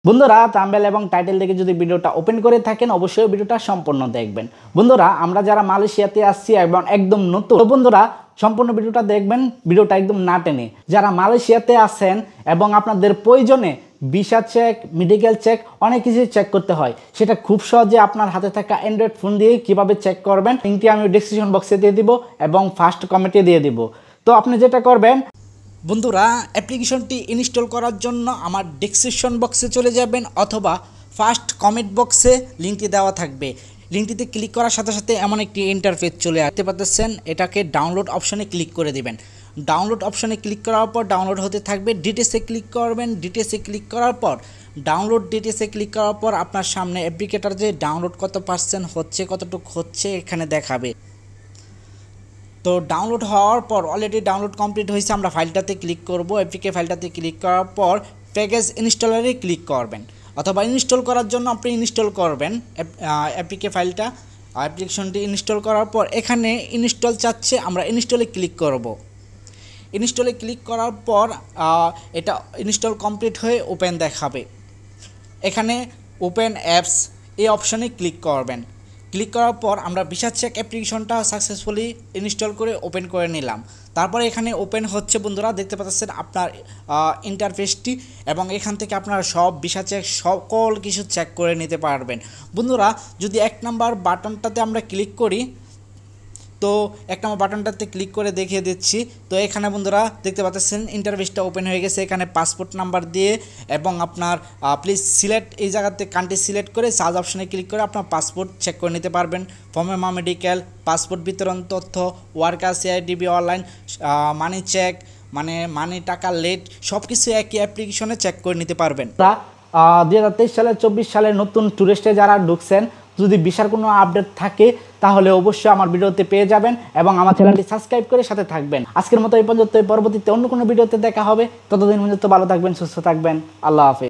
বন্ধুরা থাম্বনেল এবং টাইটেল দেখে যদি ভিডিওটা ওপেন করে থাকেন অবশ্যই ভিডিওটা সম্পূর্ণ দেখবেন। বন্ধুরা আমরা যারা মালয়েশিয়াতে আসছি এবং একদম নতুন, তো বন্ধুরা সম্পূর্ণ ভিডিওটা দেখবেন, ভিডিওটা একদম না টেনে। যারা মালয়েশিয়াতে আছেন এবং আপনাদের প্রয়োজনে ভিসা চেক, মেডিকেল চেক, অনেক কিছু চেক করতে হয়, সেটা খুব সহজে আপনার হাতে থাকা অ্যান্ড্রয়েড ফোন দিয়ে কিভাবে চেক করবেন লিঙ্কটি আমি ডেসক্রিপশন বক্সে দিয়ে দিব এবং ফার্স্ট কমেন্টে দিয়ে দিব। তো আপনি যেটা করবেন বন্ধুরা, অ্যাপ্লিকেশনটি ইনস্টল করার জন্য আমার ডেসক্রিপশন বক্সে চলে যাবেন অথবা ফার্স্ট কমেন্ট বক্সে লিঙ্কটি দেওয়া থাকবে। লিঙ্কটিতে ক্লিক করার সাথে সাথে এমন একটি ইন্টারফেস চলে আসতে পারতেছেন। এটাকে ডাউনলোড অপশনে ক্লিক করে দিবেন। ডাউনলোড অপশনে ক্লিক করার পর ডাউনলোড হতে থাকবে। ডিটেলসে ক্লিক করবেন। ডিটেলসে ক্লিক করার পর ডাউনলোড ডিটেলসে ক্লিক করার পর আপনার সামনে অ্যাপ্লিকেটার যে ডাউনলোড কত পার্সেন্ট হচ্ছে, কতটুকু হচ্ছে এখানে দেখাবে। তো ডাউনলোড হওয়ার পর অলরেডি ডাউনলোড কমপ্লিট হয়েছে। আমরা ফাইলটাতে ক্লিক করব। এপিকে ফাইলটাতে ক্লিক করার পর প্যাকেজ ইনস্টলারে ক্লিক করবেন অথবা ইনস্টল করার জন্য আপনি ইনস্টল করবেন এপিকে ফাইলটা। অ্যাপ্লিকেশনটি ইনস্টল করার পর এখানে ইনস্টল চাচ্ছে, আমরা ইনস্টলে ক্লিক করব। ইনস্টলে ক্লিক করার পর এটা ইনস্টল কমপ্লিট হয়ে ওপেন দেখাবে। এখানে ওপেন অ্যাপস এই অপশানে ক্লিক করবেন। ক্লিক করার পর আমরা ভিসা চেক অ্যাপ্লিকেশনটা সাকসেসফুলি ইনস্টল করে ওপেন করে নিলাম। তারপরে এখানে ওপেন হচ্ছে বন্ধুরা, দেখতে পাচ্ছেন আপনার ইন্টারফেসটি এবং এখান থেকে আপনারা সব ভিসা চেক সকল কিছু চেক করে নিতে পারবেন। বন্ধুরা যদি 1 নাম্বার বাটনটাতে আমরা ক্লিক করি, তো 1 নম্বর বাটনটাতে ক্লিক করে দেখিয়ে দিচ্ছি। তো এখানে বন্ধুরা দেখতে পাচ্ছেন ইন্টারফেসটা ওপেন হয়ে গেছে। এখানে পাসপোর্ট নাম্বার দিয়ে এবং আপনার প্লিজ সিলেক্ট, এই জায়গাতে কান্ট্রি সিলেক্ট করে সার্চ অপশনে ক্লিক করে আপনার পাসপোর্ট চেক করে নিতে পারবেন। ফর্মেমা মেডিকেল, পাসপোর্ট বিতরণ তথ্য, ওয়ার্কার সিআইডিবি অনলাইন, মানি চেক, মানে মানি টাকা লেট, সব কিছু একই অ্যাপ্লিকেশনে চেক করে নিতে পারবেন। 2023 সালে 24 সালে নতুন ট্যুরিস্টে যারা ঢুকছেন, যদি ভিসার কোনো আপডেট থাকে তাহলে অবশ্যই আমার ভিডিওতে পেয়ে যাবেন এবং আমার চ্যানেলটি সাবস্ক্রাইব করে সাথে থাকবেন। আজকের মতো এই পর্যন্ত, পরবর্তীতে অন্য কোনো ভিডিওতে দেখা হবে। ততদিন পর্যন্ত ভালো থাকবেন, সুস্থ থাকবেন। আল্লাহ হাফেজ।